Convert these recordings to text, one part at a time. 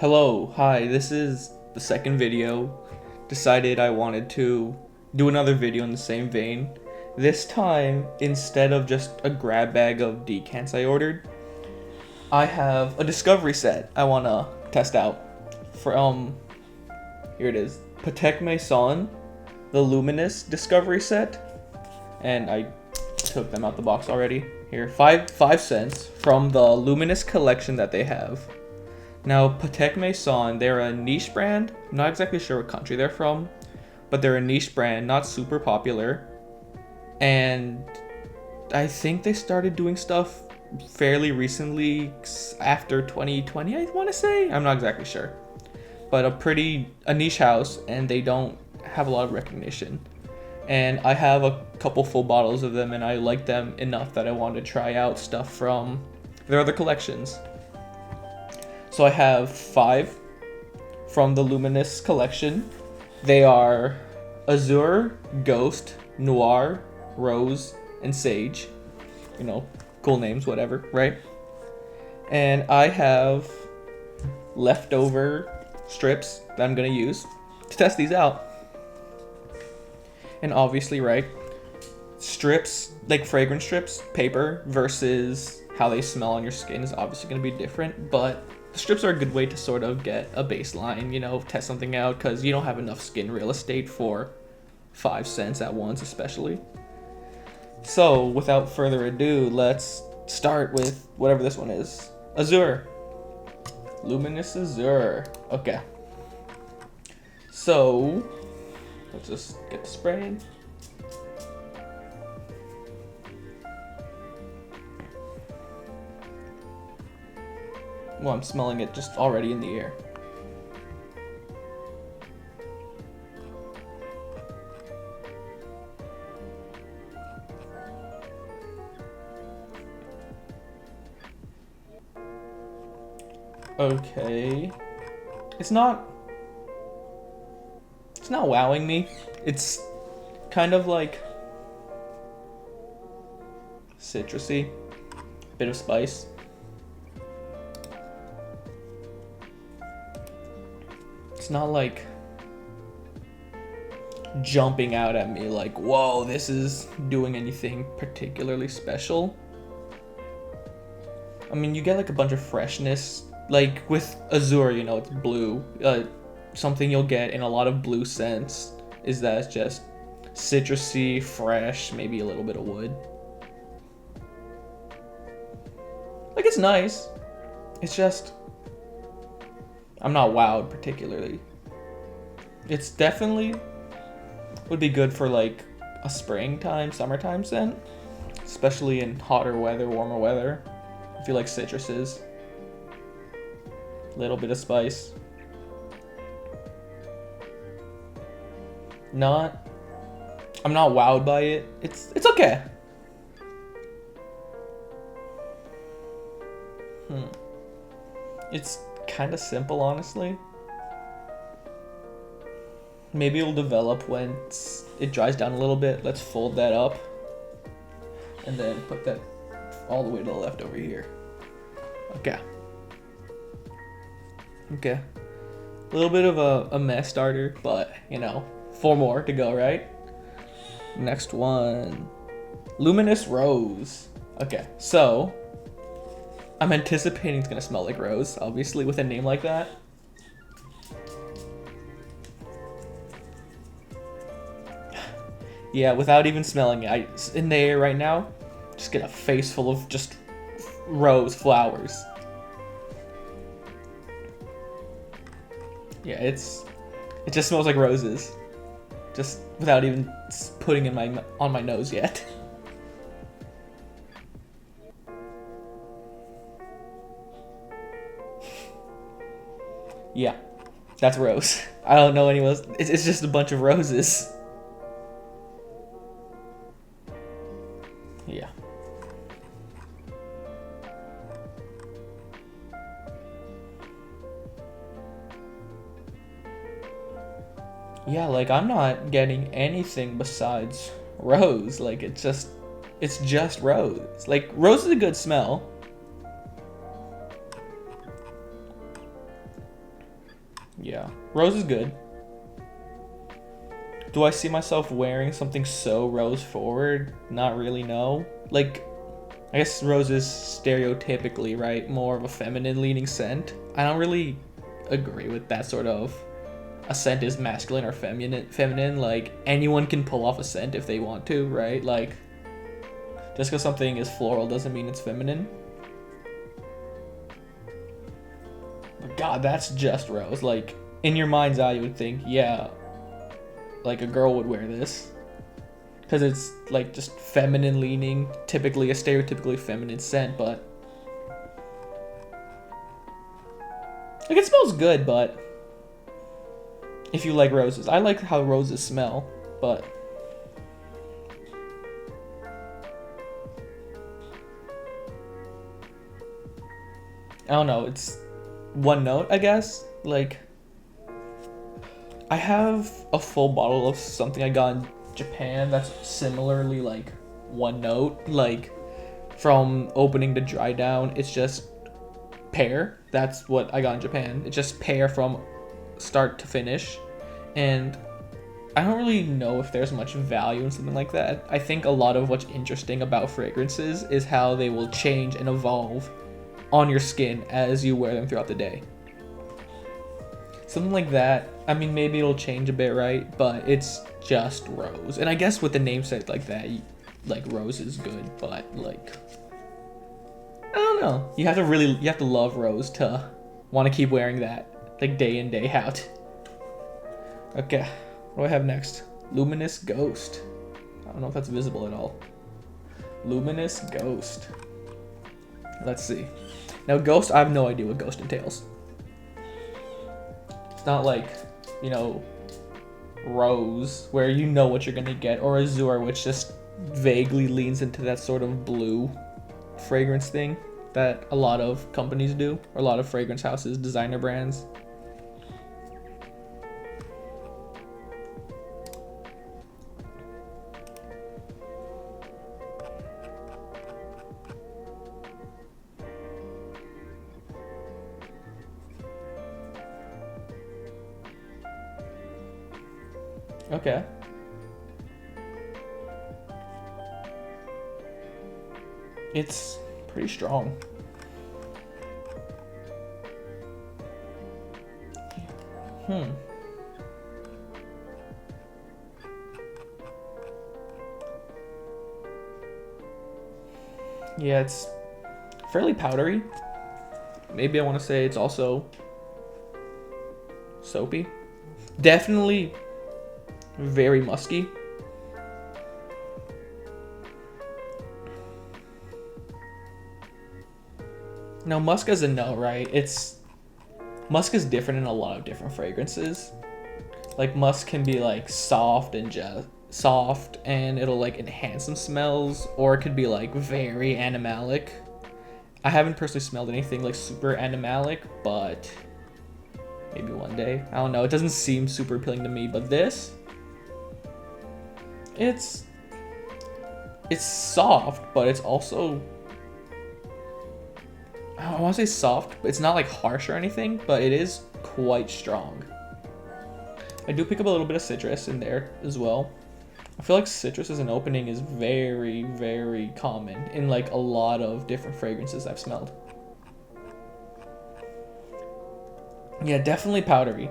Hello, hi, this is the second video. Decided I wanted to do another video in the same vein. This time, instead of just a grab bag of decants I ordered, I have a discovery set I want to test out. From, here it is, Patek Maison, the Luminous discovery set. And I took them out the box already. Here, 5 cents from the Luminous Collection that they have. Now, Patek Maison, they're a niche brand. I'm not exactly sure what country they're from, but they're a niche brand, not super popular. And I think they started doing stuff fairly recently after 2020, I want to say. I'm not exactly sure. But a niche house, and they don't have a lot of recognition. And I have a couple full bottles of them, and I like them enough that I wanted to try out stuff from their other collections. So I have 5 from the Luminous Collection. They are Azure, Ghost, Noir, Rose, and Sage. You know, cool names, whatever, right? And I have leftover strips that I'm gonna use to test these out. And obviously, right, strips, like fragrance strips, paper, versus how they smell on your skin is obviously gonna be different, but the strips are a good way to sort of get a baseline, you know, test something out, because you don't have enough skin real estate for 5 cents at once, especially. So, without further ado, let's start with whatever this one is. Azure. Luminous Azure. Okay. So, let's just get the spraying. Well, I'm smelling it just already in the air. Okay. It's not wowing me. It's kind of like citrusy, bit of spice. It's not like jumping out at me like, whoa, this is doing anything particularly special. I mean, you get like a bunch of freshness, like with Azure, you know, it's blue. Something you'll get in a lot of blue scents is that it's just citrusy, fresh, maybe a little bit of wood. Like, it's nice. It's just, I'm not wowed particularly. It's definitely would be good for like a springtime, summertime scent, especially in hotter weather, warmer weather. If you like citruses, little bit of spice. I'm not wowed by it. It's okay. It's kind of simple, honestly. Maybe it'll develop when it dries down a little bit. Let's fold that up and then put that all the way to the left over here. Okay. A little bit of a mess starter, but you know, 4 more to go, right? Next one, Luminous Rose. Okay, so I'm anticipating it's gonna smell like rose, obviously, with a name like that. Yeah, without even smelling it, in the air right now, just get a face full of just rose flowers. Yeah, it just smells like roses, just without even putting it on my nose yet. Yeah, that's rose. I don't know anyone else. It's just a bunch of roses. Yeah. Yeah, like I'm not getting anything besides rose. Like it's just rose. Like rose is a good smell. Yeah, rose is good. Do I see myself wearing something so rose forward? Not really, no. Like, I guess rose is stereotypically, right, more of a feminine leaning scent. I don't really agree with that sort of a scent is masculine or feminine. Like, anyone can pull off a scent if they want to, right? Like, just because something is floral doesn't mean it's feminine. But God, that's just rose. Like, in your mind's eye, you would think, yeah, like a girl would wear this. Because it's like just feminine leaning, typically a stereotypically feminine scent, but like it smells good, but if you like roses, I like how roses smell, but I don't know, it's one note, I guess. Like, I have a full bottle of something I got in Japan that's similarly like one note, like from opening to dry down. It's just pear. That's what I got in Japan. It's just pear from start to finish, and I don't really know if there's much value in something like that. I think a lot of what's interesting about fragrances is how they will change and evolve on your skin as you wear them throughout the day. Something like that, I mean, maybe it'll change a bit, right? But it's just rose. And I guess with the namesake like that, like rose is good, but like, I don't know. You have to love rose to want to keep wearing that, like day in, day out. Okay, what do I have next? Luminous Ghost. I don't know if that's visible at all. Luminous Ghost. Let's see. Now, Ghost, I have no idea what Ghost entails. It's not like, you know, Rose, where you know what you're gonna get, or Azure, which just vaguely leans into that sort of blue fragrance thing that a lot of companies do, or a lot of fragrance houses, designer brands. Okay. It's pretty strong. Yeah, it's fairly powdery. Maybe I want to say it's also soapy. Definitely very musky. Now, musk is a no, right? Musk is different in a lot of different fragrances. Like, musk can be like soft and just soft, and it'll like enhance some smells, or it could be like very animalic. I haven't personally smelled anything like super animalic, but maybe one day. I don't know. It doesn't seem super appealing to me, but this, it's soft, but it's also, I want to say soft, but it's not like harsh or anything, but it is quite strong. I do pick up a little bit of citrus in there as well. I feel like citrus as an opening is very, very common in like a lot of different fragrances I've smelled. Yeah, definitely powdery.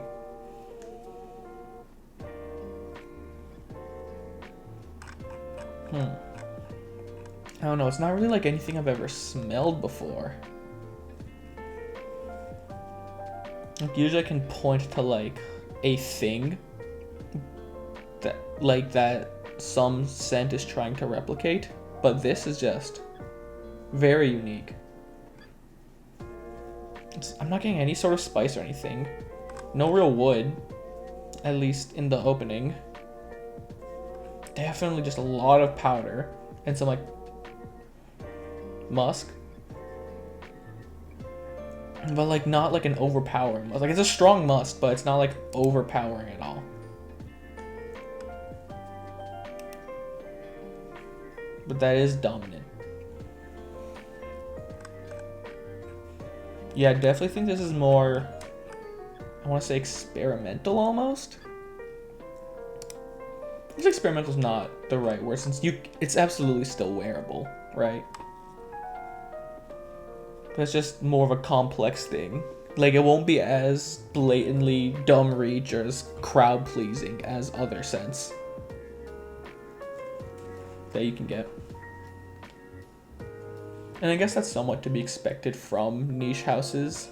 I don't know, it's not really like anything I've ever smelled before. Like, usually I can point to like a thing that some scent is trying to replicate, but this is just very unique. I'm not getting any sort of spice or anything. No real wood, at least in the opening. Definitely just a lot of powder and some like musk, but like not like an overpowering musk. Like, it's a strong musk, but it's not like overpowering at all. But that is dominant. Yeah, I definitely think this is more, I want to say experimental almost. This experimental is not the right word since it's absolutely still wearable, right? But it's just more of a complex thing. Like, it won't be as blatantly dumb reach or as crowd pleasing as other scents that you can get. And I guess that's somewhat to be expected from niche houses.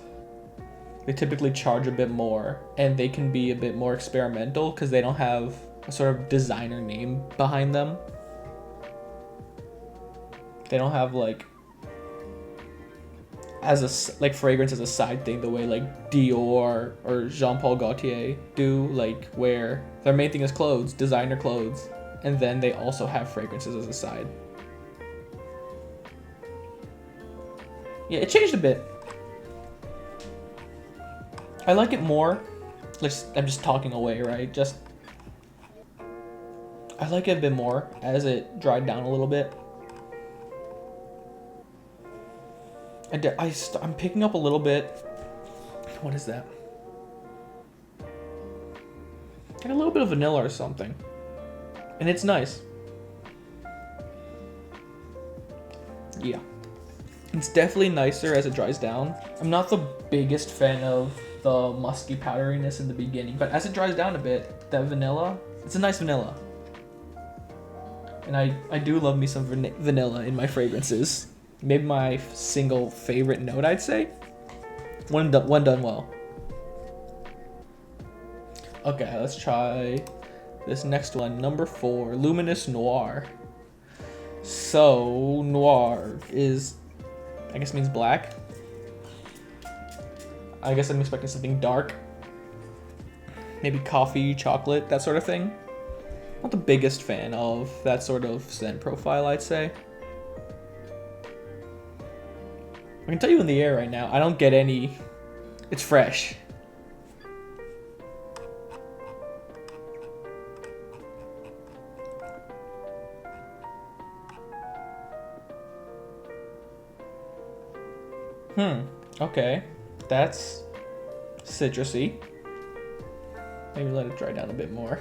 They typically charge a bit more, and they can be a bit more experimental because they don't have a sort of designer name behind them. They don't have like fragrance as a side thing the way like Dior or Jean Paul Gaultier do, like where their main thing is clothes, designer clothes, and then they also have fragrances as a side. Yeah, it changed a bit. I like it more. I'm just talking away, right? I like it a bit more as it dried down a little bit. I'm picking up a little bit. What is that? Like a little bit of vanilla or something. And it's nice. Yeah. It's definitely nicer as it dries down. I'm not the biggest fan of the musky powderiness in the beginning, but as it dries down a bit, that vanilla, it's a nice vanilla. And I do love me some vanilla in my fragrances. Maybe my single favorite note, I'd say. When done well. Okay, let's try this next one. Number 4, Luminous Noir. So, noir is, I guess, means black. I guess I'm expecting something dark. Maybe coffee, chocolate, that sort of thing. Not the biggest fan of that sort of scent profile, I'd say. I can tell you in the air right now, I don't get any. It's fresh. Okay. That's citrusy. Maybe let it dry down a bit more.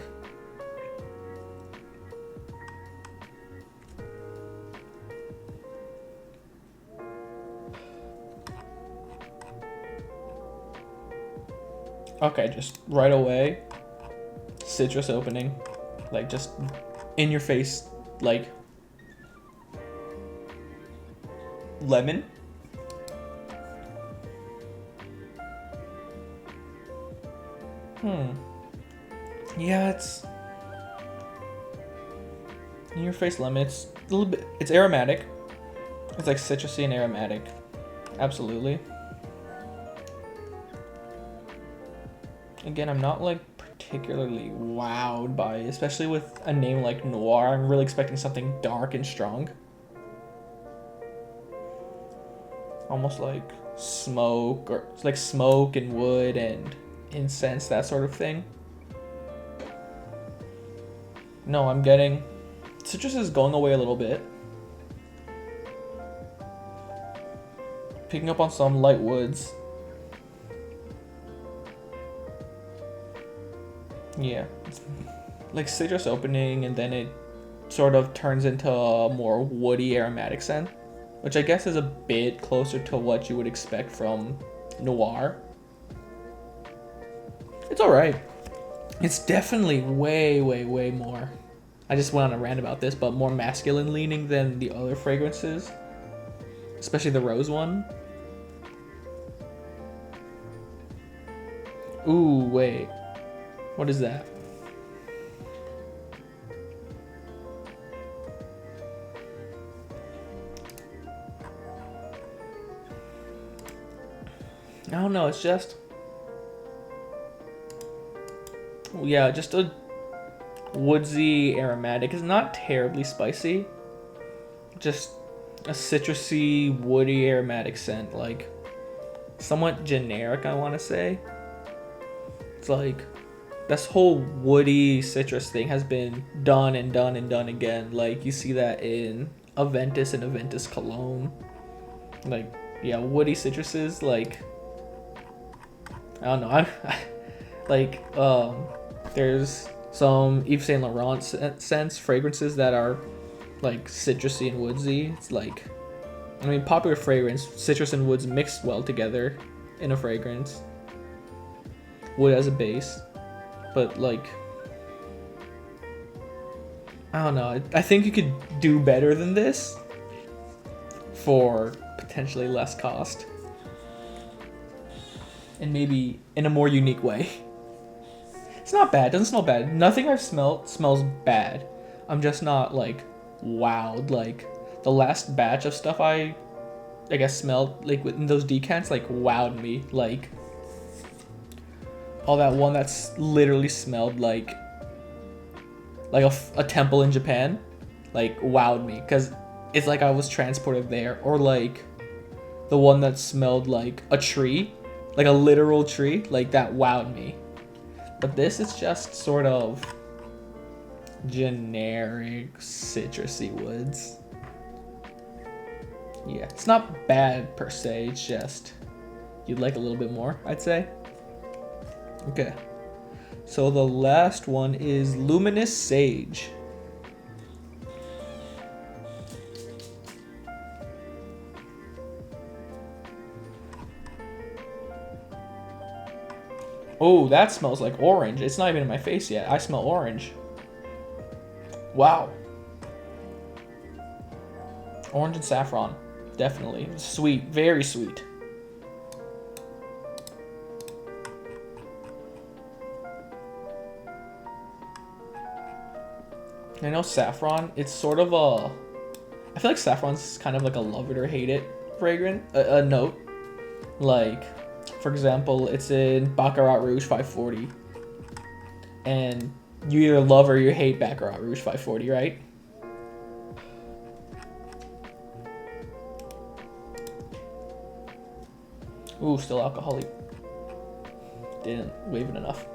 Okay, just right away, citrus opening, like just in your face, like lemon. Yeah, it's in your face lemon. It's a little bit, it's aromatic. It's like citrusy and aromatic. Absolutely. Again, I'm not like particularly wowed by it, especially with a name like Noir. I'm really expecting something dark and strong. Almost like smoke, or it's like smoke and wood and incense, that sort of thing. No, I'm getting citrus is going away a little bit. Picking up on some light woods. Yeah, it's like citrus opening, and then it sort of turns into a more woody aromatic scent, which I guess is a bit closer to what you would expect from Noir. It's alright. It's definitely way, way, way more. I just went on a rant about this, but more masculine leaning than the other fragrances, especially the rose one. Ooh, wait. What is that? I don't know, it's just... yeah, just a woodsy aromatic. It's not terribly spicy. Just a citrusy, woody aromatic scent. Like, somewhat generic, I want to say. It's like... this whole woody citrus thing has been done and done and done again. Like, you see that in Aventus and Aventus Cologne. Like, yeah, woody citruses, like... I don't know. Like, there's some Yves Saint Laurent scents, fragrances that are like citrusy and woodsy. It's like, I mean, popular fragrance, citrus and woods mixed well together in a fragrance. Wood as a base, but like, I don't know. I think you could do better than this for potentially less cost. And maybe in a more unique way. It's not bad, doesn't smell bad. Nothing I've smelled smells bad. I'm just not like wowed. Like the last batch of stuff I guess smelled like within those decants like wowed me. Like all that one that's literally smelled like a temple in Japan, like wowed me because it's like I was transported there. Or like the one that smelled like a tree, like a literal tree, like that wowed me. But this is just sort of generic citrusy woods. Yeah, it's not bad per se, it's just you'd like a little bit more, I'd say. Okay, so the last one is Luminous Sage. Oh, that smells like orange. It's not even in my face yet. I smell orange. Wow. Orange and saffron. Definitely. Sweet. Very sweet. I know saffron, it's sort of a... I feel like saffron's kind of like a love it or hate it fragrance, a note. Like, for example, it's in Baccarat Rouge 540. And you either love or you hate Baccarat Rouge 540, right? Ooh, still alcoholic. Didn't wave it enough.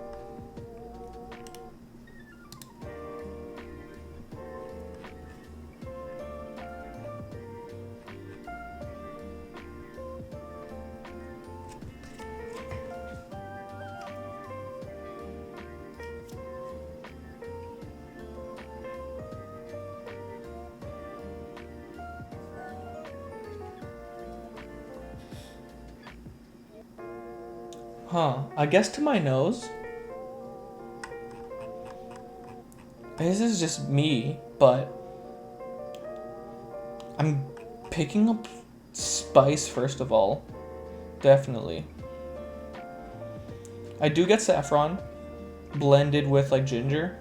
Huh, I guess to my nose, this is just me, but I'm picking up spice first of all, definitely. I do get saffron blended with like ginger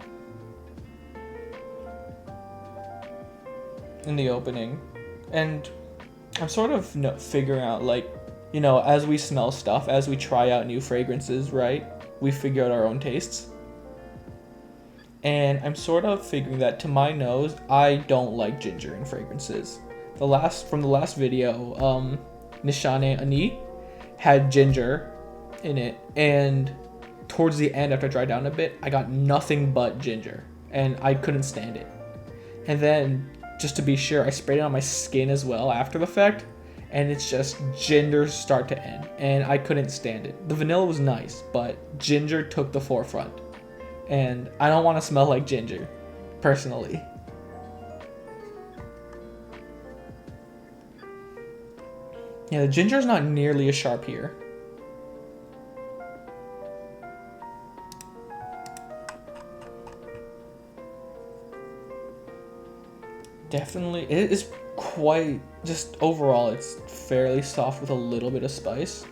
in the opening, and I'm sort of figuring out like, you know, as we smell stuff, as we try out new fragrances, right? We figure out our own tastes. And I'm sort of figuring that to my nose, I don't like ginger in fragrances. From the last video, Nishane Ani had ginger in it, and towards the end, after I dried down a bit, I got nothing but ginger, and I couldn't stand it. And then, just to be sure, I sprayed it on my skin as well after the fact, and it's just ginger start to end, and I couldn't stand it. The vanilla was nice, but ginger took the forefront, and I don't want to smell like ginger, personally. Yeah, the ginger is not nearly as sharp here. Definitely, it is quite, just overall, it's fairly soft with a little bit of spice.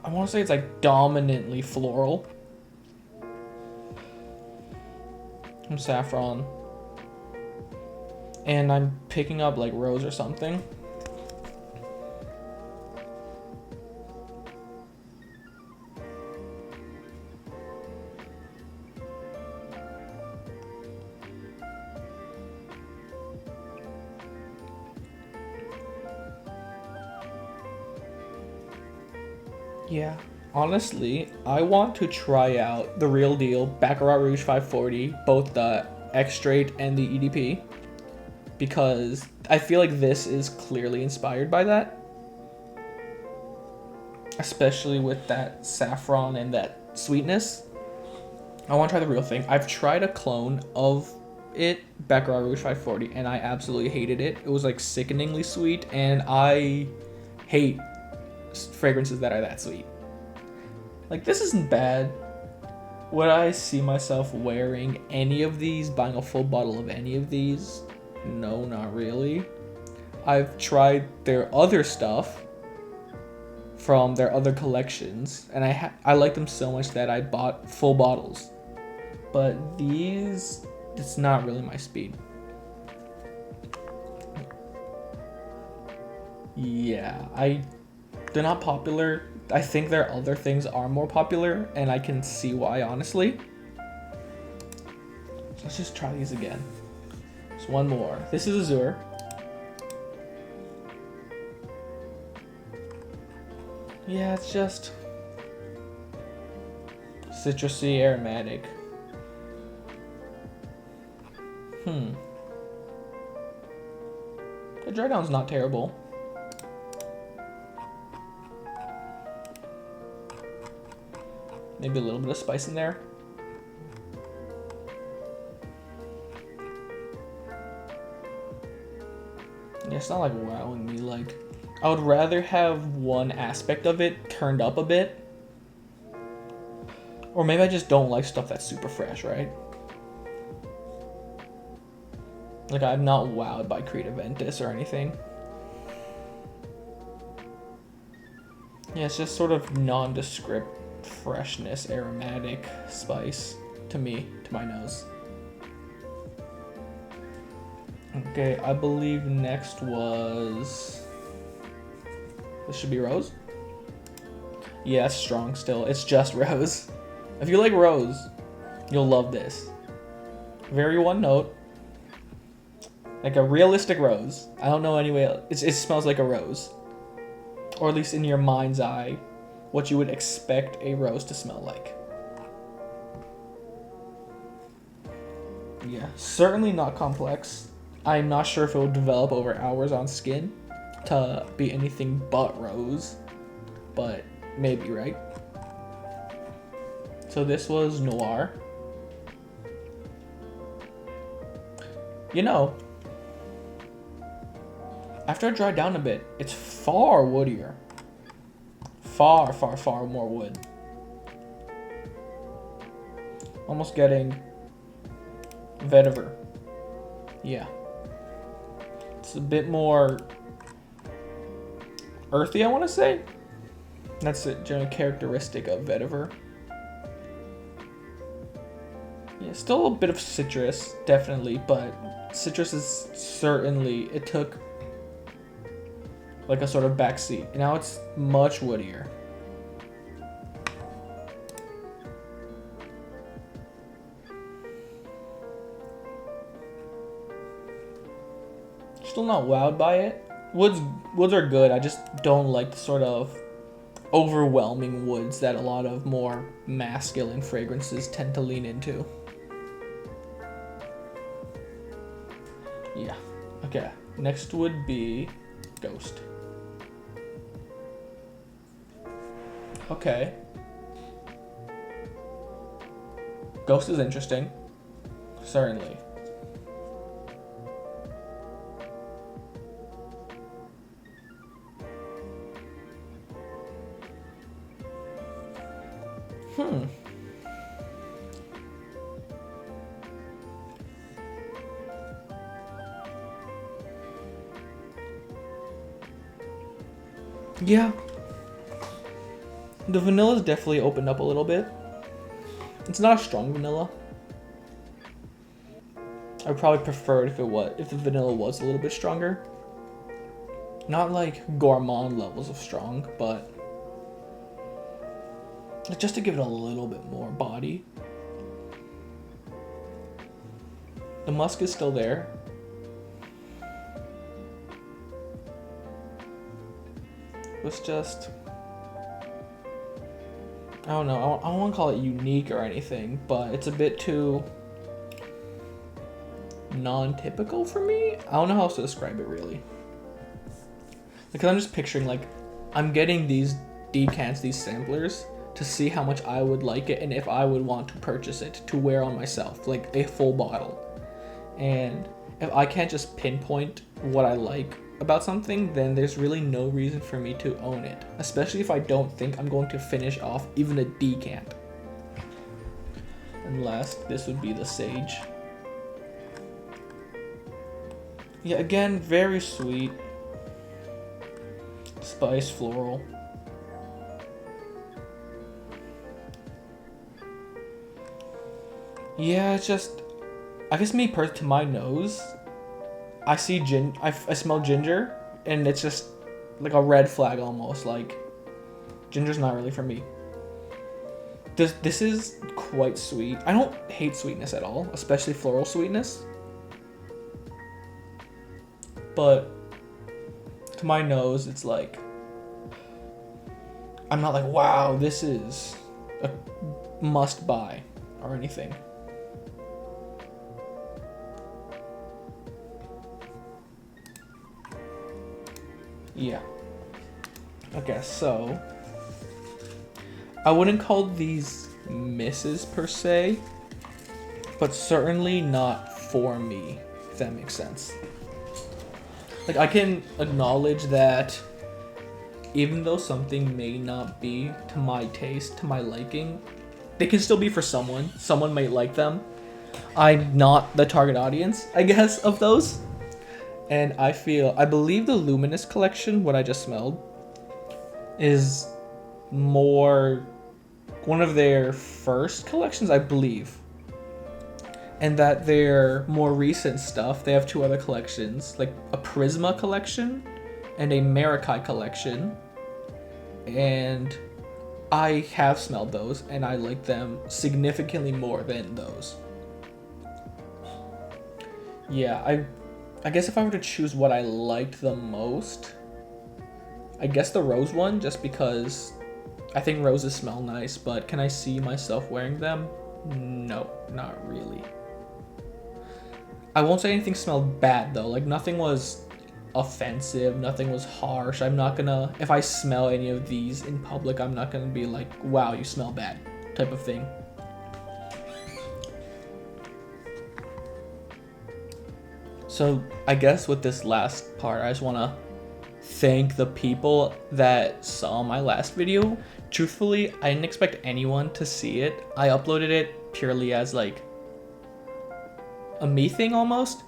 I want to say it's like dominantly floral. Some saffron. And I'm picking up like rose or something. Yeah, honestly, I want to try out the real deal Baccarat Rouge 540, both the X-Straight and the EDP, because I feel like this is clearly inspired by that. especially with that saffron and that sweetness. I want to try the real thing. I've tried a clone of it, Baccarat Rouge 540, and I absolutely hated it. It was like sickeningly sweet, and I hate fragrances that are that sweet. Like, this isn't bad. Would I see myself wearing any of these, buying a full bottle of any of these? No, not really. I've tried their other stuff from their other collections, and I like them so much that I bought full bottles. But these, it's not really my speed. Yeah, they're not popular. I think their other things are more popular, and I can see why, honestly. Let's just try these again. Just one more. This is Azure. Yeah, it's just citrusy, aromatic. The drydown's not terrible. Maybe a little bit of spice in there. Yeah, it's not like wowing me. Like, I would rather have one aspect of it turned up a bit. Or maybe I just don't like stuff that's super fresh, right? Like, I'm not wowed by Creed Aventus or anything. Yeah, it's just sort of nondescript freshness, aromatic spice to me, to my nose. Okay, I believe next was... This should be Rose? Yeah, it's strong still. It's just Rose. If you like Rose, you'll love this. Very one note. Like a realistic rose. I don't know any way else. It smells like a rose. Or at least in your mind's eye, what you would expect a rose to smell like. Yeah, certainly not complex. I'm not sure if it will develop over hours on skin to be anything but rose, but maybe, right? So this was Noir. You know, after it dried down a bit, it's far woodier. Far, far, far more wood. Almost getting vetiver. Yeah. It's a bit more earthy, I want to say. That's a general characteristic of vetiver. Yeah, still a bit of citrus, definitely, but citrus is certainly, it took like a sort of backseat. And now it's much woodier. Still not wowed by it. Woods are good. I just don't like the sort of overwhelming woods that a lot of more masculine fragrances tend to lean into. Yeah. Okay. Next would be Ghost. Okay. Ghost is interesting. Certainly. Yeah. The vanilla's definitely opened up a little bit. It's not a strong vanilla. I would probably prefer it if the vanilla was a little bit stronger. Not like gourmand levels of strong, but just to give it a little bit more body. The musk is still there. It's just, I don't know, I don't want to call it unique or anything, but it's a bit too non-typical for me. I don't know how else to describe it really. Because I'm just picturing, like, I'm getting these decants, these samplers, to see how much I would like it and if I would want to purchase it to wear on myself, like a full bottle. And if I can't just pinpoint what I like about something, then there's really no reason for me to own it, especially if I don't think I'm going to finish off even a decant. And last, this would be the Sage. Yeah, again, very sweet. Spice, floral. Yeah, it's just, I guess to my nose, I see I smell ginger, and it's just like a red flag almost. Like, ginger's not really for me. This is quite sweet. I don't hate sweetness at all, especially floral sweetness. But to my nose, it's like, I'm not like, wow, this is a must buy or anything. Yeah. Okay, so I wouldn't call these misses per se, but certainly not for me, if that makes sense. Like, I can acknowledge that even though something may not be to my taste, to my liking, they can still be for someone. Someone might like them. I'm not the target audience, I guess, of those. And I believe the Luminous Collection, what I just smelled, is more one of their first collections, I believe. And that their more recent stuff, they have two other collections, like a Prisma collection and a Maracai collection. And I have smelled those, and I like them significantly more than those. Yeah, I guess if I were to choose what I liked the most, I guess the rose one, just because I think roses smell nice, but can I see myself wearing them? No, not really. I won't say anything smelled bad though, like nothing was offensive, nothing was harsh. I'm not gonna, if I smell any of these in public, I'm not gonna be like, wow, you smell bad, type of thing. So I guess with this last part, I just wanna thank the people that saw my last video. Truthfully, I didn't expect anyone to see it. I uploaded it purely as like a me thing almost.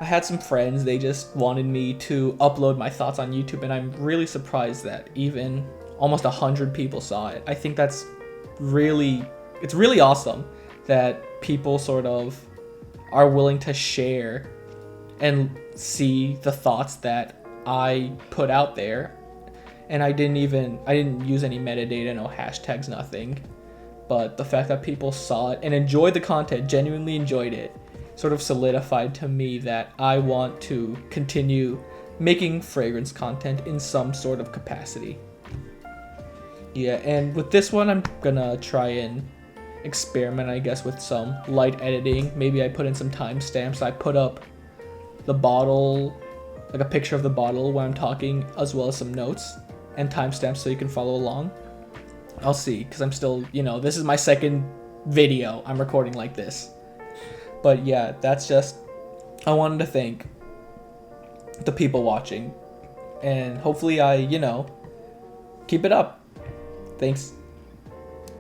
I had some friends, they just wanted me to upload my thoughts on YouTube, and I'm really surprised that even almost 100 people saw it. I think that's really, it's really awesome that people sort of are willing to share and see the thoughts that I put out there. And I didn't use any metadata, no hashtags, nothing. But the fact that people saw it and enjoyed the content, genuinely enjoyed it, sort of solidified to me that I want to continue making fragrance content in some sort of capacity. Yeah, and with this one, I'm gonna try and experiment, I guess, with some light editing. Maybe I put in some timestamps. I put up the bottle, like a picture of the bottle when I'm talking, as well as some notes and timestamps so you can follow along. I'll see, because I'm still, this is my second video I'm recording like this. But yeah, that's just, I wanted to thank the people watching, and hopefully I, keep it up. Thanks.